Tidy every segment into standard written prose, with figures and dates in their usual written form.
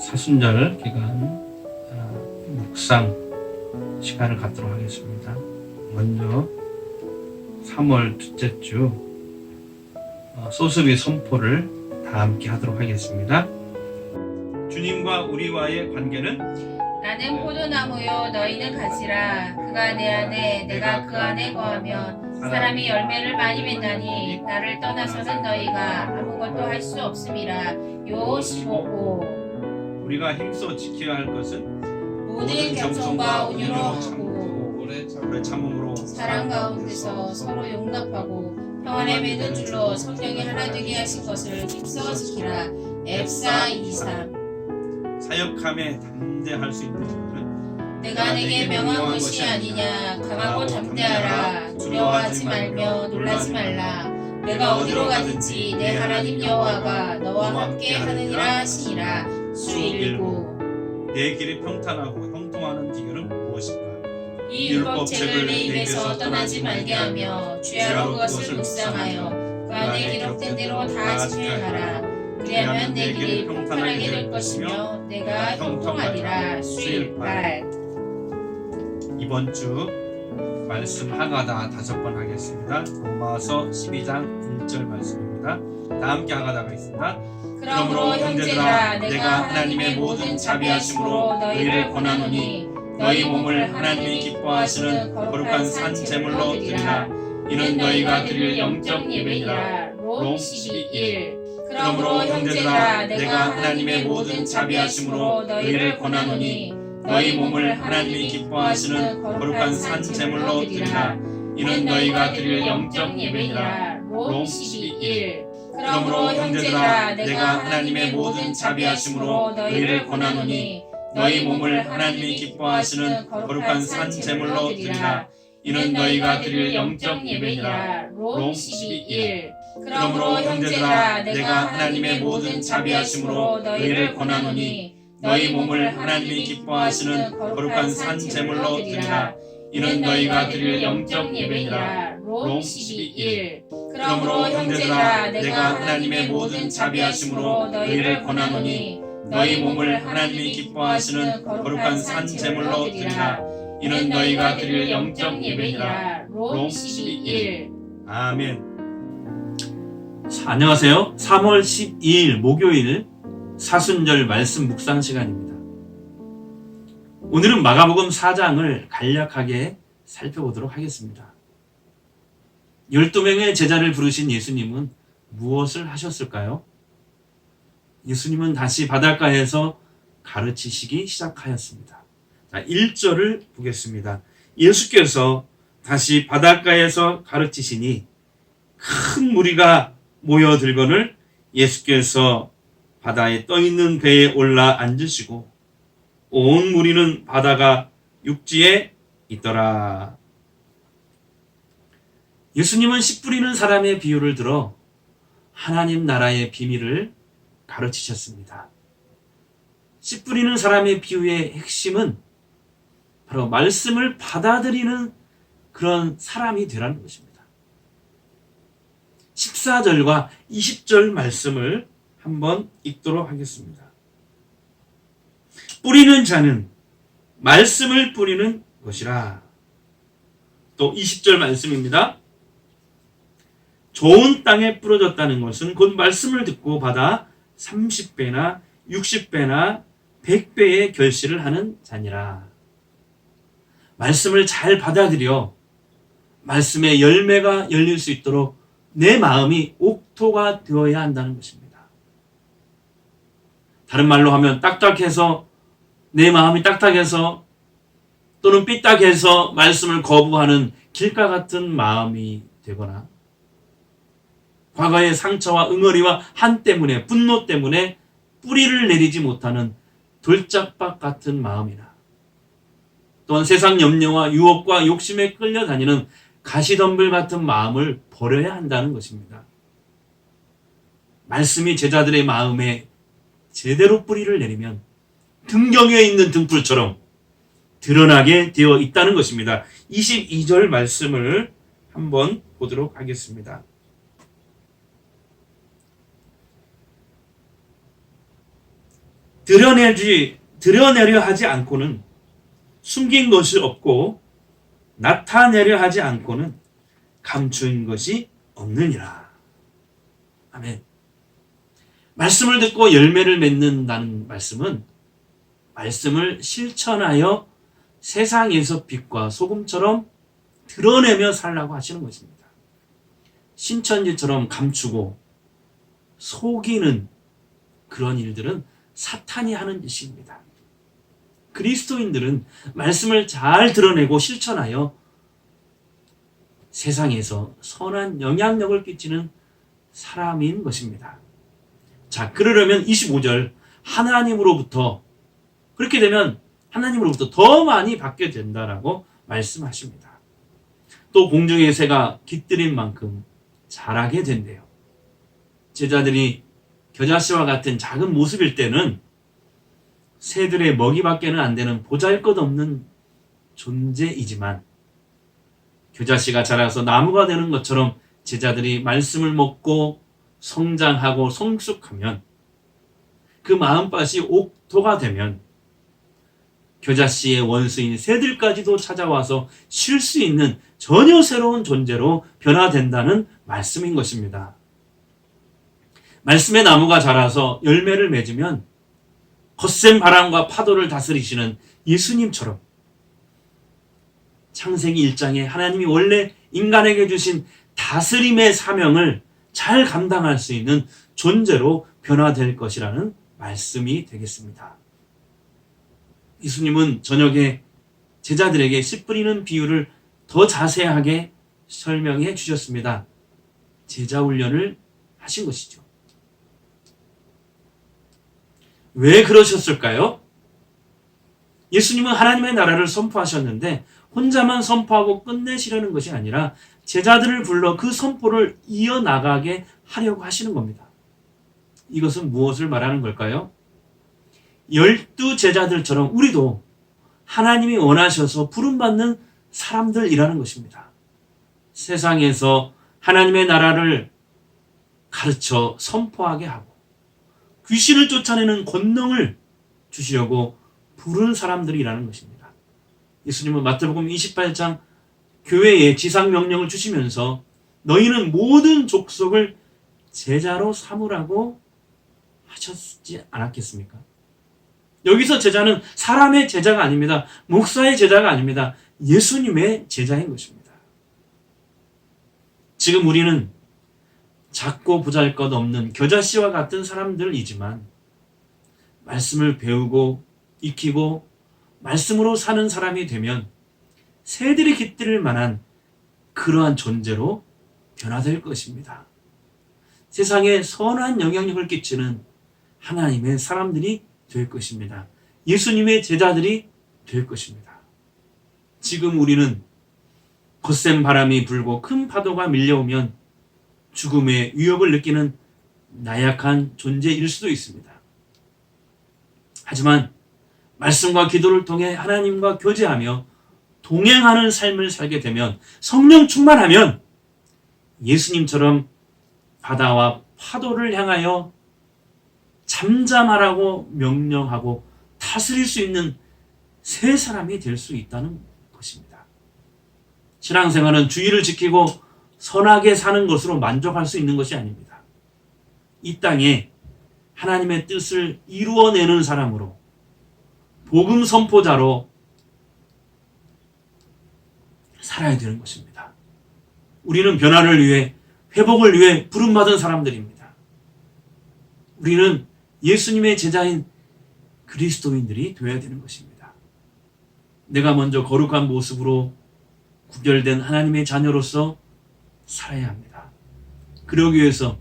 사순절 기간 묵상 시간을 갖도록 하겠습니다. 먼저 3월 둘째 주 소수비 선포를 다 함께 하도록 하겠습니다. 주님과 우리와의 관계는 나는 포도나무요 너희는 가지라. 그가 내 안에 내가 그 안에 거하면 사람이 열매를 많이 맺나니 나를 떠나서는 너희가 아무것도 할 수 없음이라. 요 15호. 우리가 힘써 지켜야 할 것은 모든 겸손과 온유로 하고 오래 참음으로 사랑 가운데서 서로 용납하고 평안에 맺는 줄로 성령이 하나 되게 하신 것을 힘써 지키라. 앱사 23. 사역함에 담대할 수 있는 자는 내가 내게 명한 것이 아니냐. 강하고 담대하라. 두려워하지 말며 놀라지 말라. 내가 어디로 가든지 내 하나님 여호와가 너와 함께 하느니라 하시니라. 수일구. 내 길이 평탄하고 형통하는 비결은 무엇인가? 이 율법책을 내 입에서 떠나지 말게 하며 주야로 그것을 묵상하여 그 안에 기록된 대로 다 지켜하라. 그리하면 내 길이 평탄하게 될 것이며 내가 형통하리라. 수일팔. 이번 주 말씀 하가다 5번 하겠습니다. 로마서 12장 1절 말씀입니다. 다 함께 하가다가 있습니다. 그러므로 형제들아 내가 하나님의 모든 자비하심으로 너희를 권하노니 너희 몸을 하나님이 기뻐하시는 거룩한 산 제물로 드리라. 이는 너희가 드릴 영적 예배니라. 롬 12:1. 그러므로 형제들아 내가 하나님의 모든 자비하심으로 너희를 권하노니 너희 몸을 하나님이 기뻐하시는 거룩한 산 제물로 드리라. 이는 너희가 드릴 영적 예배니라. 롬 12:1. 그러므로 형제들아 내가 하나님의 모든 자비하심으로 너희를 권하노니 너희 몸을 하나님이 기뻐하시는 거룩한 산 제물로 드리라. 이는 너희가 드릴 영적 예배니라. 롬 12:1. 그러므로 형제들아 내가 하나님의 모든 자비하심으로 너희를 권하노니 너희 몸을 하나님이 기뻐하시는 거룩한 산 제물로 드리라. 이는 너희가 드릴 영적 예배니라. 롬 12:1. 그러므로 형제들아 내가 하나님의 모든 자비하심으로 너희를 권하노니 너희 몸을 하나님이 기뻐하시는 거룩한 산 제물로 드리라. 이는 너희가 드릴 영적 예배니라. 롬 12:1. 아멘. 안녕하세요. 3월 12일 목요일 사순절 말씀 묵상 시간입니다. 오늘은 마가복음 4장을 간략하게 살펴보도록 하겠습니다. 12명의 제자를 부르신 예수님은 무엇을 하셨을까요? 예수님은 다시 바닷가에서 가르치시기 시작하였습니다. 자, 1절을 보겠습니다. 예수께서 다시 바닷가에서 가르치시니 큰 무리가 모여들거늘 예수께서 바다에 떠있는 배에 올라 앉으시고 온 무리는 바다가 육지에 있더라. 예수님은 씨 뿌리는 사람의 비유를 들어 하나님 나라의 비밀을 가르치셨습니다. 씨 뿌리는 사람의 비유의 핵심은 바로 말씀을 받아들이는 그런 사람이 되라는 것입니다. 14절과 20절 말씀을 한번 읽도록 하겠습니다. 뿌리는 자는 말씀을 뿌리는 것이라. 또 20절 말씀입니다. 좋은 땅에 뿌려졌다는 것은 곧 말씀을 듣고 받아 30배나 60배나 100배의 결실을 하는 자니라. 말씀을 잘 받아들여 말씀의 열매가 열릴 수 있도록 내 마음이 옥토가 되어야 한다는 것입니다. 다른 말로 하면 딱딱해서 내 마음이 딱딱해서 또는 삐딱해서 말씀을 거부하는 길가 같은 마음이 되거나 과거의 상처와 응어리와 한 때문에 분노 때문에 뿌리를 내리지 못하는 돌짝박 같은 마음이나 또한 세상 염려와 유혹과 욕심에 끌려다니는 가시덤불 같은 마음을 버려야 한다는 것입니다. 말씀이 제자들의 마음에 제대로 뿌리를 내리면 등경에 있는 등불처럼 드러나게 되어 있다는 것입니다. 22절 말씀을 한번 보도록 하겠습니다. 드러내려 하지 않고는 숨긴 것이 없고 나타내려 하지 않고는 감추인 것이 없느니라. 아멘. 말씀을 듣고 열매를 맺는다는 말씀은 말씀을 실천하여 세상에서 빛과 소금처럼 드러내며 살라고 하시는 것입니다. 신천지처럼 감추고 속이는 그런 일들은 사탄이 하는 짓입니다. 그리스도인들은 말씀을 잘 드러내고 실천하여 세상에서 선한 영향력을 끼치는 사람인 것입니다. 자, 그러려면 25절 하나님으로부터 그렇게 되면 하나님으로부터 더 많이 받게 된다라고 말씀하십니다. 또 공중의 새가 깃들인 만큼 자라게 된대요. 제자들이 겨자씨와 같은 작은 모습일 때는 새들의 먹이밖에는 안 되는 보잘것없는 존재이지만 겨자씨가 자라서 나무가 되는 것처럼 제자들이 말씀을 먹고 성장하고 성숙하면 그 마음밭이 옥토가 되면 겨자씨의 원수인 새들까지도 찾아와서 쉴 수 있는 전혀 새로운 존재로 변화된다는 말씀인 것입니다. 말씀의 나무가 자라서 열매를 맺으면 거센 바람과 파도를 다스리시는 예수님처럼 창세기 1장에 하나님이 원래 인간에게 주신 다스림의 사명을 잘 감당할 수 있는 존재로 변화될 것이라는 말씀이 되겠습니다. 예수님은 저녁에 제자들에게 씨 뿌리는 비유를 더 자세하게 설명해 주셨습니다. 제자 훈련을 하신 것이죠. 왜 그러셨을까요? 예수님은 하나님의 나라를 선포하셨는데 혼자만 선포하고 끝내시려는 것이 아니라 제자들을 불러 그 선포를 이어나가게 하려고 하시는 겁니다. 이것은 무엇을 말하는 걸까요? 12 제자들처럼 우리도 하나님이 원하셔서 부름받는 사람들이라는 것입니다. 세상에서 하나님의 나라를 가르쳐 선포하게 하고 귀신을 쫓아내는 권능을 주시려고 부른 사람들이라는 것입니다. 예수님은 마태복음 28장 교회에 지상명령을 주시면서 너희는 모든 족속을 제자로 삼으라고 하셨지 않았겠습니까? 여기서 제자는 사람의 제자가 아닙니다. 목사의 제자가 아닙니다. 예수님의 제자인 것입니다. 지금 우리는 작고 보잘것없는 겨자씨와 같은 사람들이지만 말씀을 배우고 익히고 말씀으로 사는 사람이 되면 새들이 깃들 만한 그러한 존재로 변화될 것입니다. 세상에 선한 영향력을 끼치는 하나님의 사람들이 될 것입니다. 예수님의 제자들이 될 것입니다. 지금 우리는 거센 바람이 불고 큰 파도가 밀려오면 죽음의 위협을 느끼는 나약한 존재일 수도 있습니다. 하지만 말씀과 기도를 통해 하나님과 교제하며 동행하는 삶을 살게 되면 성령 충만하면 예수님처럼 바다와 파도를 향하여 잠잠하라고 명령하고 다스릴 수 있는 새 사람이 될 수 있다는 것입니다. 신앙생활은 주의를 지키고 선하게 사는 것으로 만족할 수 있는 것이 아닙니다. 이 땅에 하나님의 뜻을 이루어내는 사람으로 복음 선포자로 살아야 되는 것입니다. 우리는 변화를 위해 회복을 위해 부름받은 사람들입니다. 우리는 예수님의 제자인 그리스도인들이 되어야 되는 것입니다. 내가 먼저 거룩한 모습으로 구별된 하나님의 자녀로서 살아야 합니다. 그러기 위해서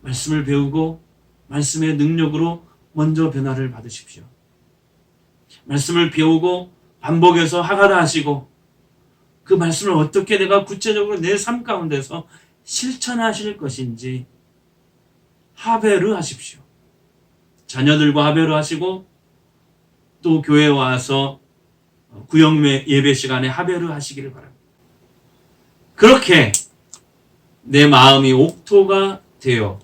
말씀을 배우고 말씀의 능력으로 먼저 변화를 받으십시오. 말씀을 배우고 반복해서 하가다 하시고 그 말씀을 어떻게 내가 구체적으로 내 삶 가운데서 실천하실 것인지 하베르 하십시오. 자녀들과 하베르 하시고 또 교회에 와서 구역 예배 시간에 하베르 하시기를 바랍니다. 그렇게 내 마음이 옥토가 되어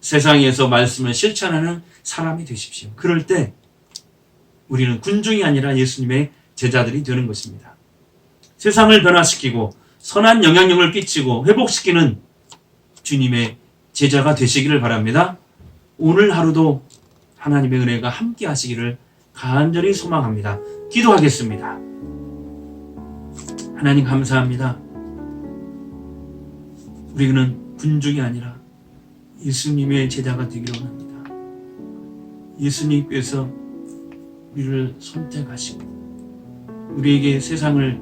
세상에서 말씀을 실천하는 사람이 되십시오. 그럴 때 우리는 군중이 아니라 예수님의 제자들이 되는 것입니다. 세상을 변화시키고 선한 영향력을 끼치고 회복시키는 주님의 제자가 되시기를 바랍니다. 오늘 하루도 하나님의 은혜가 함께 하시기를 간절히 소망합니다. 기도하겠습니다. 하나님 감사합니다. 우리는 군중이 아니라 예수님의 제자가 되기를 원합니다. 예수님께서 우리를 선택하시고 우리에게 세상을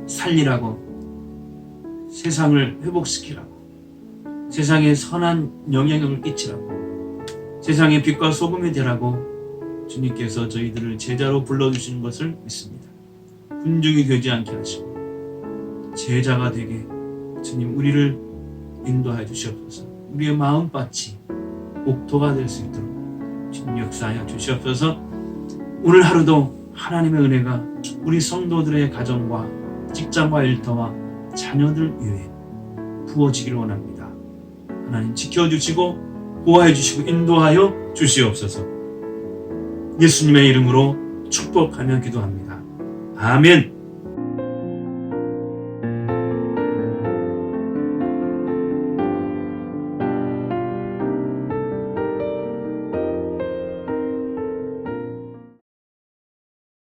살리라고, 세상을 회복시키라고, 세상에 선한 영향력을 끼치라고, 세상의 빛과 소금이 되라고 주님께서 저희들을 제자로 불러주시는 것을 믿습니다. 군중이 되지 않게 하시고 제자가 되게 주님 우리를 인도하여 주시옵소서. 우리의 마음밭이 옥토가 될 수 있도록 주님 역사하여 주시옵소서. 오늘 하루도 하나님의 은혜가 우리 성도들의 가정과 직장과 일터와 자녀들 위해 부어지기를 원합니다. 하나님 지켜주시고 보호해 주시고 인도하여 주시옵소서. 예수님의 이름으로 축복하며 기도합니다. 아멘.